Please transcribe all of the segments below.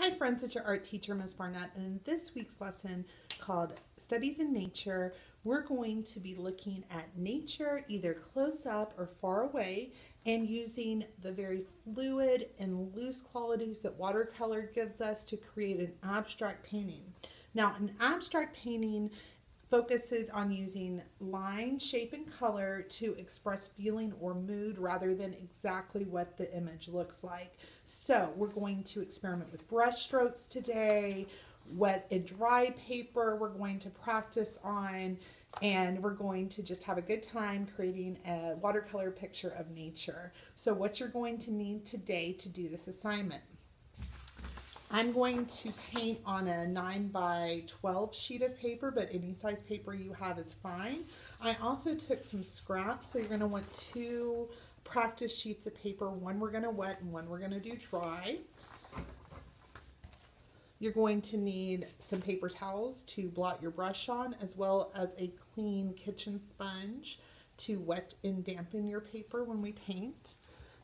Hi friends, it's your art teacher, Ms. Barnett, and in this week's lesson called Studies in Nature, we're going to be looking at nature either close up or far away and using the very fluid and loose qualities that watercolor gives us to create an abstract painting. Now, an abstract painting focuses on using line, shape, and color to express feeling or mood rather than exactly what the image looks like. So we're going to experiment with brush strokes today, wet and dry paper we're going to practice on, and we're going to just have a good time creating a watercolor picture of nature. So what you're going to need today to do this assignment: I'm going to paint on a 9 by 12 sheet of paper, but any size paper you have is fine. I also took some scraps, so you're going to want two practice sheets of paper. One we're going to wet and one we're going to do dry. You're going to need some paper towels to blot your brush on, as well as a clean kitchen sponge to wet and dampen your paper when we paint.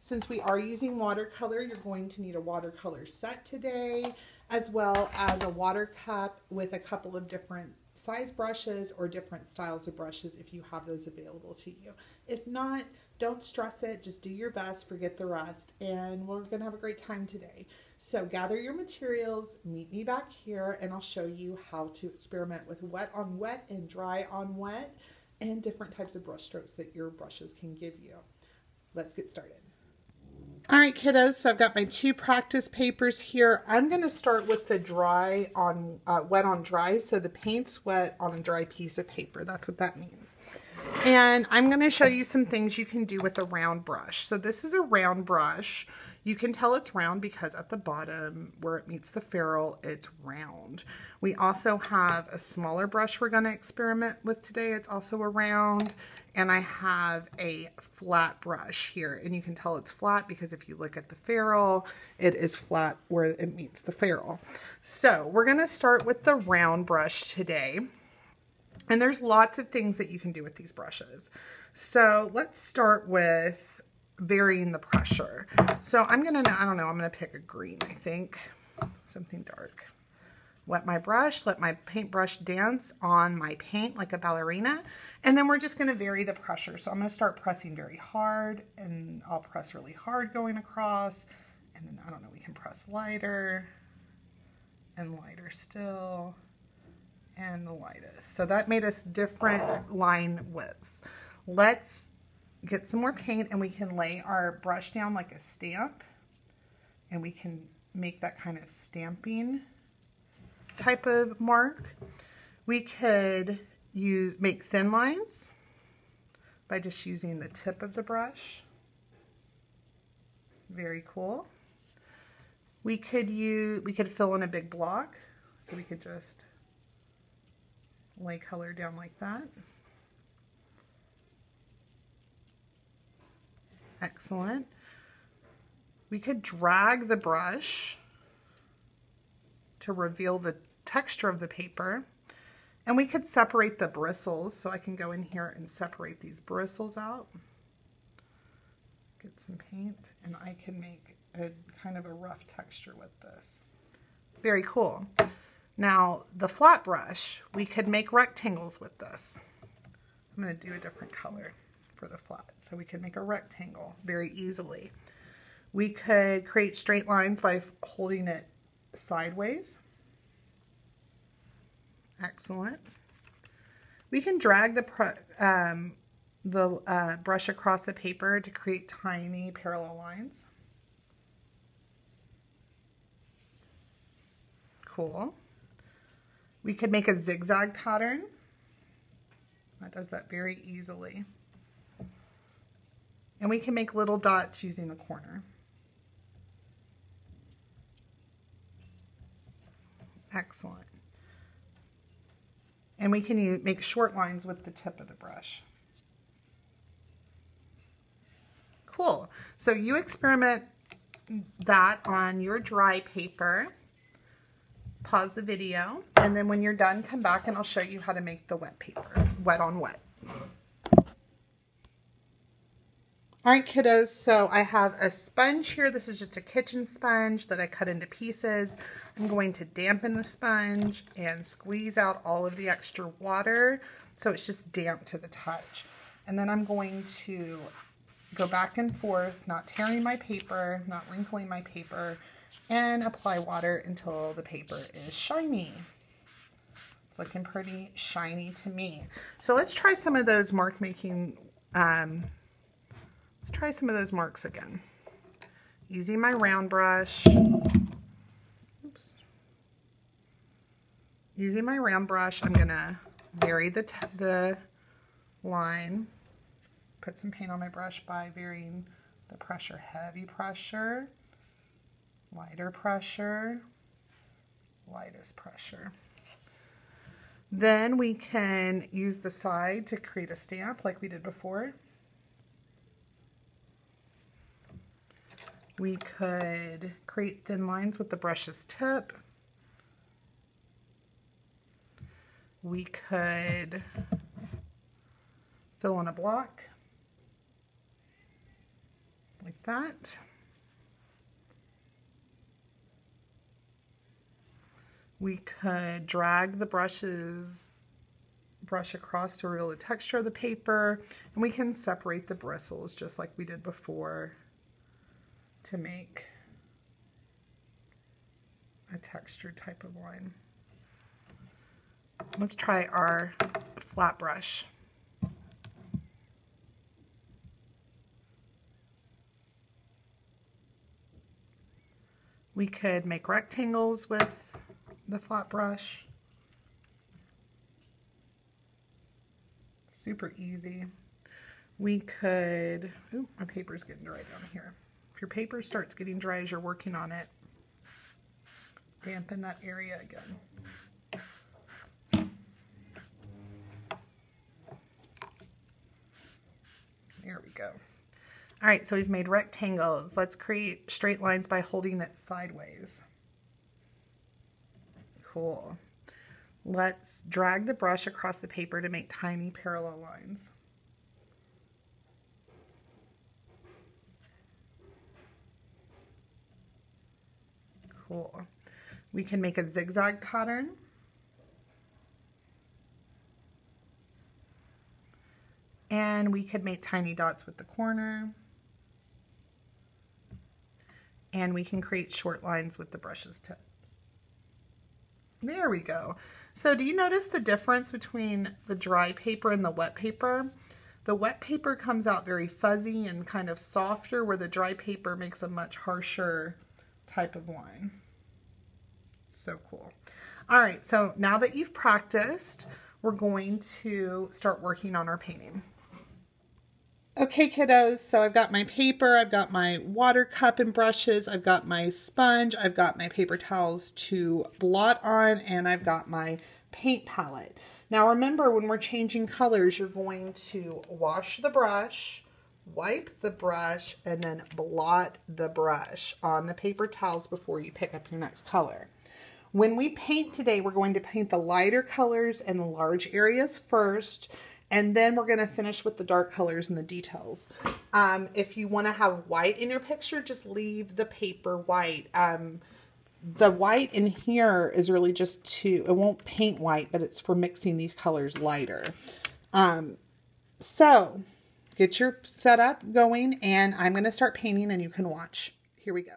Since we are using watercolor, you're going to need a watercolor set today, as well as a water cup with a couple of different size brushes or different styles of brushes if you have those available to you. If not, don't stress it, just do your best, forget the rest, and we're going to have a great time today. So gather your materials, meet me back here, and I'll show you how to experiment with wet on wet and dry on wet and different types of brush strokes that your brushes can give you. Let's get started. All right, kiddos, so I've got my two practice papers here. I'm going to start with the dry on wet on dry, so the paint's wet on a dry piece of paper. That's what that means. And I'm going to show you some things you can do with a round brush. So this is a round brush. You can tell it's round because at the bottom where it meets the ferrule, it's round. We also have a smaller brush we're going to experiment with today. It's also a round. And I have a flat brush here. And you can tell it's flat because if you look at the ferrule, it is flat where it meets the ferrule. So we're going to start with the round brush today. And there's lots of things that you can do with these brushes. So let's start with varying the pressure. So I'm going to, I'm going to pick a green, I think. Something dark. Wet my brush, let my paintbrush dance on my paint like a ballerina. And then we're just going to vary the pressure. So I'm going to start pressing very hard, and I'll press really hard going across. And then, we can press lighter and lighter still. And the lightest. So that made us different line widths. Let's get some more paint and we can lay our brush down like a stamp, and we can make that kind of stamping type of mark. We could make thin lines by just using the tip of the brush. Very cool. We could fill in a big block, so we could just lay color down like that. Excellent. We could drag the brush to reveal the texture of the paper, and we could separate the bristles. So I can go in here and separate these bristles out. Get some paint, and I can make a kind of a rough texture with this. Very cool. Now, the flat brush, we could make rectangles with this. I'm going to do a different color for the flat, so we can make a rectangle very easily. We could create straight lines by holding it sideways. Excellent. We can drag the brush across the paper to create tiny parallel lines. Cool. We could make a zigzag pattern. That does that very easily. And we can make little dots using the corner. Excellent. And we can make short lines with the tip of the brush. Cool. So you experiment that on your dry paper. Pause the video, and then when you're done, come back and I'll show you how to make the wet paper, wet on wet. All right, kiddos, so I have a sponge here. This is just a kitchen sponge that I cut into pieces. I'm going to dampen the sponge and squeeze out all of the extra water so it's just damp to the touch. And then I'm going to go back and forth, not tearing my paper, not wrinkling my paper, and apply water until the paper is shiny. It's looking pretty shiny to me. So let's try some of those mark making, let's try some of those marks again. Using my round brush. Oops. Using my round brush, I'm gonna vary the line. Put some paint on my brush by varying the pressure. Heavy pressure, lighter pressure, lightest pressure. Then we can use the side to create a stamp like we did before. We could create thin lines with the brush's tip. We could fill in a block like that. We could drag the brush across to reveal the texture of the paper, and we can separate the bristles just like we did before to make a textured type of line. Let's try our flat brush. We could make rectangles with the flat brush. Super easy. We could, ooh, my paper's getting dry down here. If your paper starts getting dry as you're working on it, dampen that area again. There we go. All right, so we've made rectangles. Let's create straight lines by holding it sideways. Cool. Let's drag the brush across the paper to make tiny parallel lines. Cool. We can make a zigzag pattern. And we could make tiny dots with the corner. And we can create short lines with the brush's tip. There we go. So do you notice the difference between the dry paper and the wet paper? The wet paper comes out very fuzzy and kind of softer, where the dry paper makes a much harsher type of line. So cool. All right, so now that you've practiced, we're going to start working on our painting. Okay, kiddos, so I've got my paper, I've got my water cup and brushes, I've got my sponge, I've got my paper towels to blot on, and I've got my paint palette. Now remember, when we're changing colors, you're going to wash the brush, wipe the brush, and then blot the brush on the paper towels before you pick up your next color. When we paint today, we're going to paint the lighter colors and the large areas first, and then we're going to finish with the dark colors and the details. If you want to have white in your picture, just leave the paper white. The white in here is really just it won't paint white, but it's for mixing these colors lighter. So get your setup going, and I'm going to start painting and you can watch. Here we go.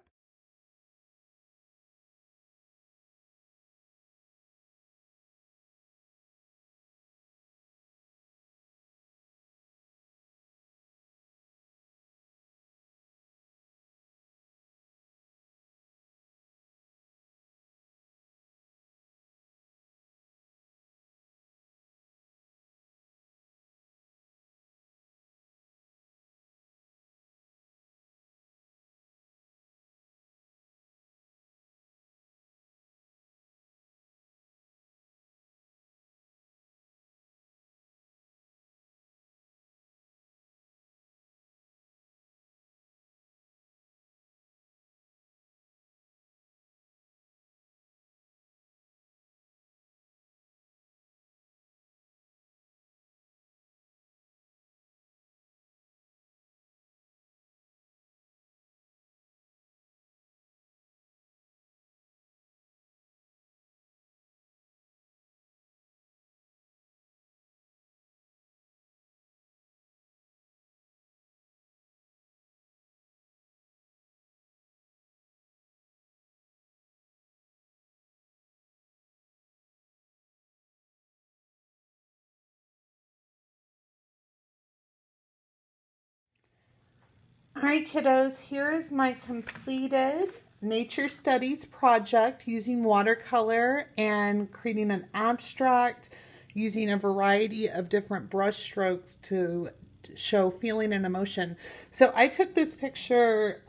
Alright kiddos, here is my completed nature studies project using watercolor and creating an abstract using a variety of different brush strokes to show feeling and emotion. So I took this picture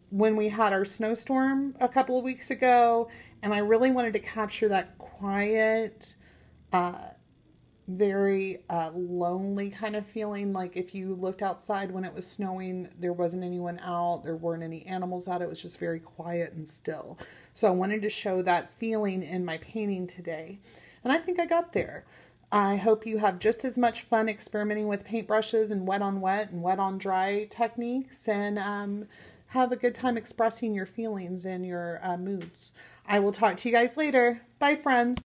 when we had our snowstorm a couple of weeks ago, and I really wanted to capture that quiet, very lonely kind of feeling. Like if you looked outside when it was snowing, there wasn't anyone out, there weren't any animals out, it was just very quiet and still. So I wanted to show that feeling in my painting today, and I think I got there. I hope you have just as much fun experimenting with paintbrushes and wet on wet and wet on dry techniques, and have a good time expressing your feelings and your moods. I will talk to you guys later. Bye, friends.